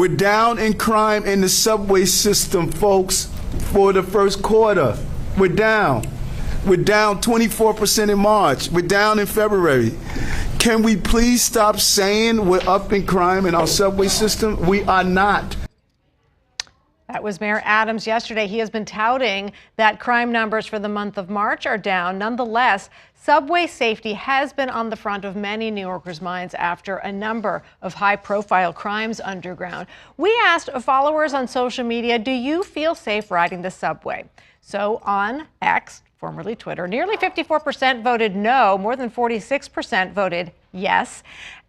We're down in crime in the subway system, folks, for the first quarter. We're down. We're down 24% in March. We're down in February. Can we please stop saying we're up in crime in our subway system? We are not. That was Mayor Adams yesterday. He has been touting that crime numbers for the month of March are down. Nonetheless, subway safety has been on the front of many New Yorkers' minds after a number of high-profile crimes underground. We asked followers on social media, do you feel safe riding the subway? So on X, formerly Twitter, nearly 54% voted no, more than 46% voted yes.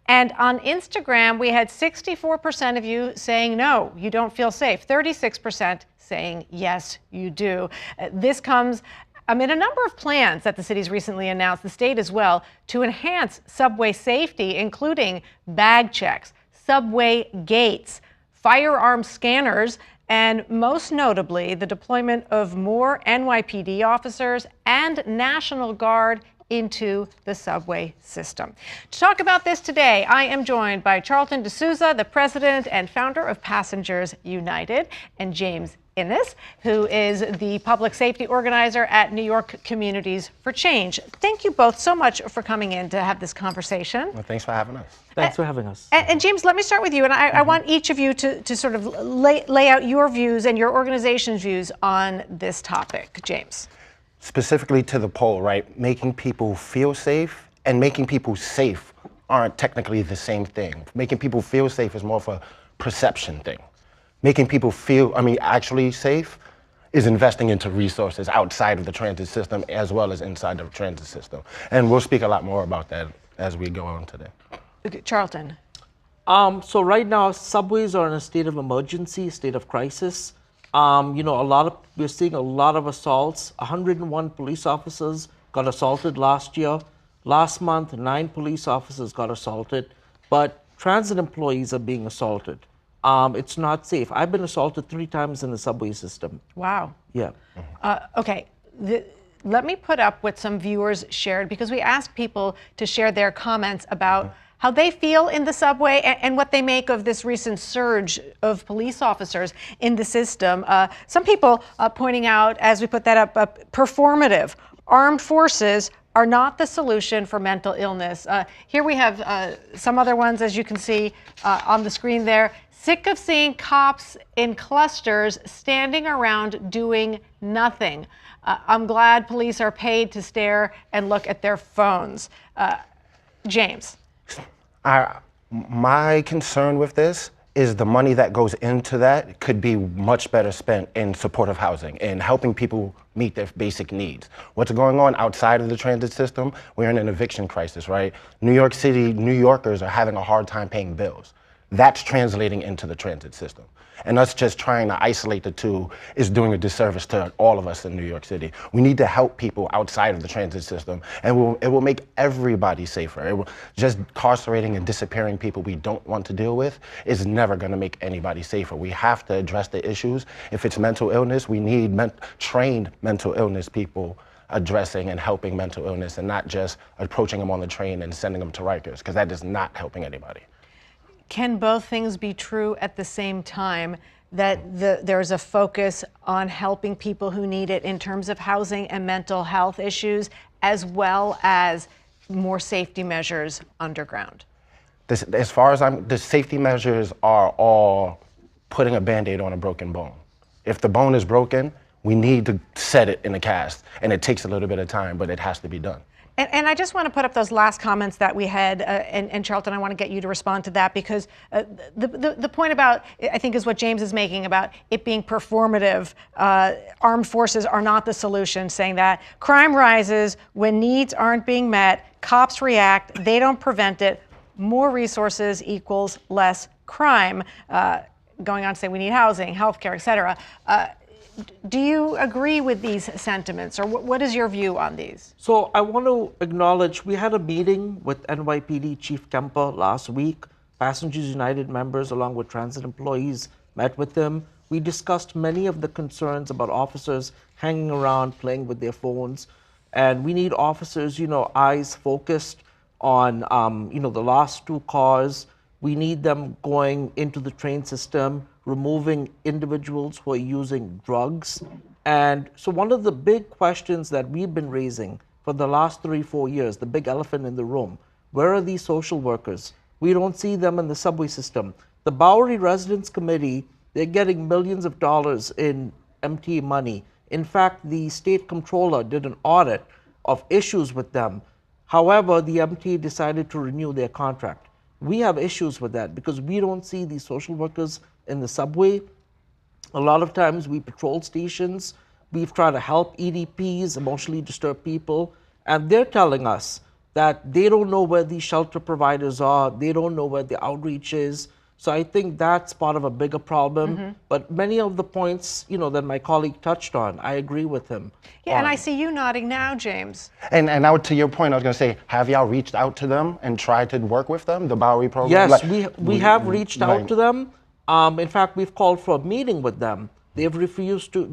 And on Instagram, we had 64% of you saying no, you don't feel safe, 36% saying yes, you do. This comes amid a number of plans that the city's recently announced, the state as well, to enhance subway safety, including bag checks, subway gates, firearm scanners, and most notably, the deployment of more NYPD officers and National Guard into the subway system. To talk about this today, I am joined by Charlton D'Souza, the president and founder of Passengers United, and James Innes, who is the public safety organizer at New York Communities for Change. Thank you both so much for coming in to have this conversation. Well, thanks for having us. Thanks for having us. And James, let me start with you. And I want each of you to sort of lay out your views and your organization's views on this topic. James. Specifically to the poll, right? Making people feel safe and making people safe aren't technically the same thing. Making people feel safe is more of a perception thing. Making people feel, actually safe is investing into resources outside of the transit system as well as inside the transit system. And we'll speak a lot more about that as we go on today. Okay, Charlton. So right now, subways are in a state of emergency, state of crisis. We're seeing a lot of assaults. 101 police officers got assaulted last year. Last month, 9 police officers got assaulted, but transit employees are being assaulted. It's not safe. I've been assaulted 3 times in the subway system. Wow. Yeah. Okay. Let me put up what some viewers shared, because we asked people to share their comments about how they feel in the subway and what they make of this recent surge of police officers in the system. Some people pointing out, as we put that up, performative. Armed forces are not the solution for mental illness. Here we have some other ones, as you can see on the screen there. Sick of seeing cops in clusters standing around doing nothing. I'm glad police are paid to stare and look at their phones. James. My concern with this is the money that goes into that could be much better spent in supportive housing and helping people meet their basic needs. What's going on outside of the transit system? We're in an eviction crisis, right? New York City, New Yorkers are having a hard time paying bills. That's translating into the transit system. And us just trying to isolate the two is doing a disservice to all of us in New York City. We need to help people outside of the transit system, and it will make everybody safer. Just incarcerating and disappearing people we don't want to deal with is never going to make anybody safer. We have to address the issues. If it's mental illness, we need trained mental illness people addressing and helping mental illness, and not just approaching them on the train and sending them to Rikers, because that is not helping anybody. Can both things be true at the same time, that there's a focus on helping people who need it in terms of housing and mental health issues, as well as more safety measures underground? As far as the safety measures are all putting a Band-Aid on a broken bone. If the bone is broken, we need to set it in a cast, and it takes a little bit of time, but it has to be done. And I just want to put up those last comments that we had, and Charlton, I want to get you to respond to that, because the point about, I think, is what James is making about it being performative. Armed forces are not the solution, saying that crime rises when needs aren't being met, cops react, they don't prevent it, more resources equals less crime. Going on to say we need housing, healthcare, et cetera. Do you agree with these sentiments, or what is your view on these? So I want to acknowledge we had a meeting with NYPD Chief Kemper last week. Passengers United members, along with transit employees, met with him. We discussed many of the concerns about officers hanging around, playing with their phones. And we need officers, eyes focused on, the last 2 cars. We need them going into the train system, removing individuals who are using drugs. And so one of the big questions that we've been raising for the last 3-4 years, the big elephant in the room, where are these social workers? We don't see them in the subway system. The Bowery Residents Committee, they're getting millions of dollars in MTA money. In fact, the state comptroller did an audit of issues with them. However, the MTA decided to renew their contract. We have issues with that because we don't see these social workers in the subway. A lot of times we patrol stations, we've tried to help EDPs, emotionally disturbed people, and they're telling us that they don't know where these shelter providers are, they don't know where the outreach is. So I think that's part of a bigger problem. But many of the points, that my colleague touched on, I agree with him. Yeah, and I see you nodding now, James. And now to your point, I was going to say, have y'all reached out to them and tried to work with them, the Bowery program? Yes, we have reached out to them. In fact, we've called for a meeting with them. They've refused to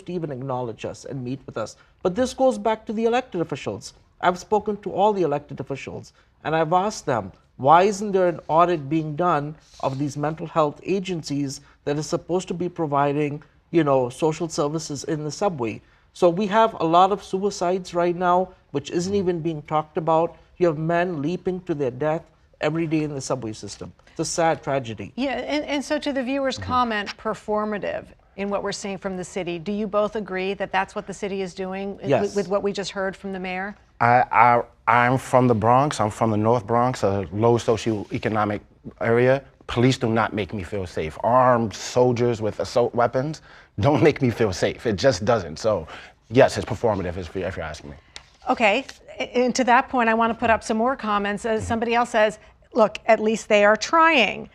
even acknowledge us and meet with us. But this goes back to the elected officials. I've spoken to all the elected officials, and I've asked them, why isn't there an audit being done of these mental health agencies that is supposed to be providing, social services in the subway? So we have a lot of suicides right now, which isn't even being talked about. You have men leaping to their death every day in the subway system. It's a sad tragedy. Yeah, and so to the viewer's comment, performative in what we're seeing from the city, do you both agree that that's what the city is doing Yes. with what we just heard from the mayor? I'm from the Bronx. I'm from the North Bronx, a low socioeconomic area. Police do not make me feel safe. Armed soldiers with assault weapons don't make me feel safe. It just doesn't. So, yes, it's performative if you're asking me. Okay, and to that point, I want to put up some more comments. Somebody else says, look, at least they are trying.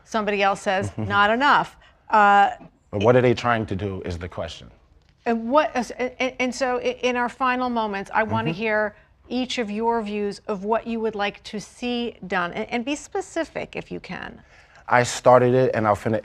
Somebody else says, not enough. But what are they trying to do is the question. And so in our final moments, I want to hear each of your views of what you would like to see done, and be specific if you can. I started it and I'll finish.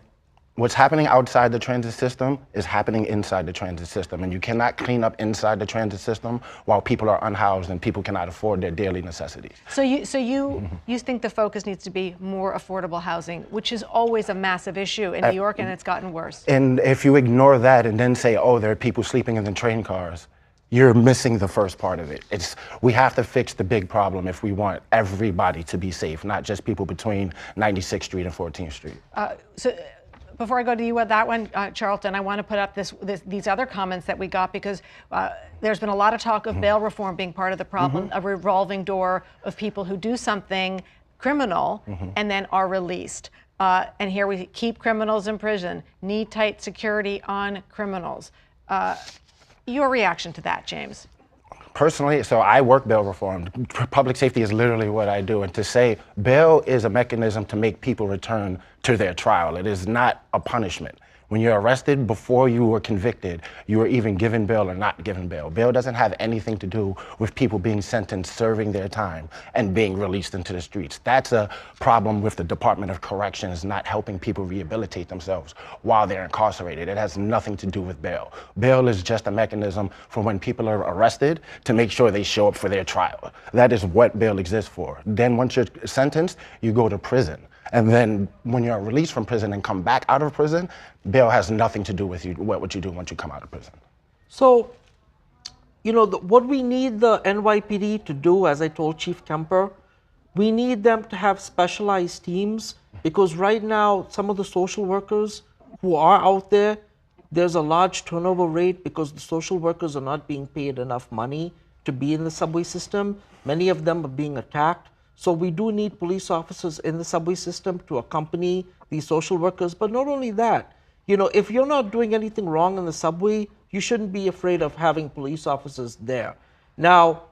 What's happening outside the transit system is happening inside the transit system, and you cannot clean up inside the transit system while people are unhoused and people cannot afford their daily necessities. So you think the focus needs to be more affordable housing, which is always a massive issue in New York, and it's gotten worse. And if you ignore that and then say, oh, there are people sleeping in the train cars, you're missing the first part of it. We have to fix the big problem if we want everybody to be safe, not just people between 96th Street and 14th Street. Before I go to you with that one, Charlton, I want to put up these other comments that we got, because there's been a lot of talk of bail reform being part of the problem, a revolving door of people who do something criminal and then are released. And here we keep criminals in prison, need tight security on criminals. Your reaction to that, James? Personally, so I work bail reform. Public safety is literally what I do. And to say bail is a mechanism to make people return to their trial. It is not a punishment. When you're arrested, before you were convicted, you were even given bail or not given bail. Bail doesn't have anything to do with people being sentenced, serving their time, and being released into the streets. That's a problem with the Department of Corrections not helping people rehabilitate themselves while they're incarcerated. It has nothing to do with bail. Bail is just a mechanism for when people are arrested to make sure they show up for their trial. That is what bail exists for. Then once you're sentenced, you go to prison. And then when you're released from prison and come back out of prison, bail has nothing to do with what you do once you come out of prison. So, what we need the NYPD to do, as I told Chief Kemper, we need them to have specialized teams, because right now, some of the social workers who are out there, there's a large turnover rate because the social workers are not being paid enough money to be in the subway system. Many of them are being attacked. So we do need police officers in the subway system to accompany these social workers. But not only that, if you're not doing anything wrong in the subway, you shouldn't be afraid of having police officers there. Now,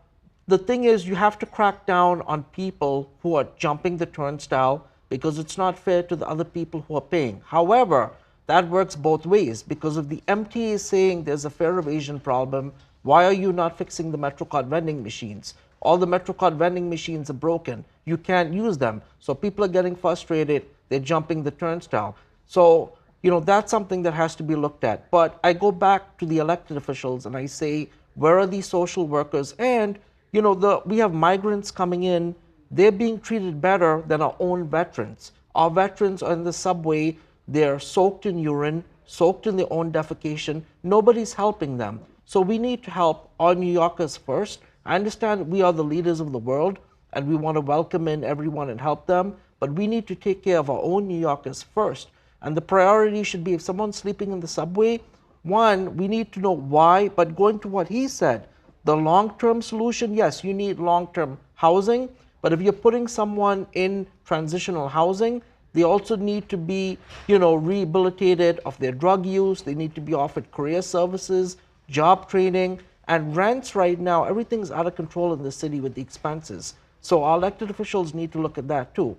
the thing is, you have to crack down on people who are jumping the turnstile, because it's not fair to the other people who are paying. However, that works both ways, because if the MTA is saying there's a fare evasion problem, why are you not fixing the MetroCard vending machines? All the MetroCard vending machines are broken. You can't use them. So people are getting frustrated. They're jumping the turnstile. So, that's something that has to be looked at. But I go back to the elected officials and I say, where are these social workers? And, we have migrants coming in. they're being treated better than our own veterans. Our veterans are in the subway, they're soaked in urine, soaked in their own defecation. Nobody's helping them. So we need to help our New Yorkers first. I understand we are the leaders of the world and we want to welcome in everyone and help them, but we need to take care of our own New Yorkers first. And the priority should be if someone's sleeping in the subway, one, we need to know why, but going to what he said, the long-term solution, yes, you need long-term housing, but if you're putting someone in transitional housing, they also need to be, rehabilitated of their drug use. They need to be offered career services, job training, and rents right now, everything's out of control in the city with the expenses. So our elected officials need to look at that too.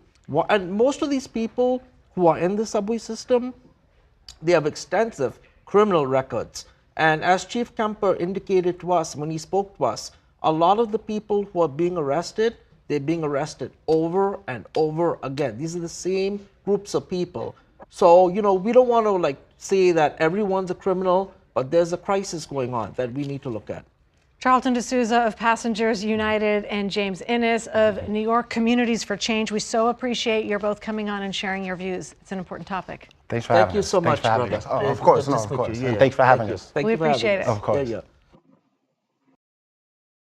And most of these people who are in the subway system, they have extensive criminal records. And as Chief Kemper indicated to us when he spoke to us, a lot of the people who are being arrested, they're being arrested over and over again. These are the same groups of people. So, we don't want to say that everyone's a criminal, but there's a crisis going on that we need to look at. Charlton D'Souza of Passengers United and James Innes of New York Communities for Change. We so appreciate your both coming on and sharing your views. It's an important topic. Thanks for having us. Thank you so much, brother. Oh, of course, no, of course. And thanks for having us. We appreciate it. Of course. Yeah.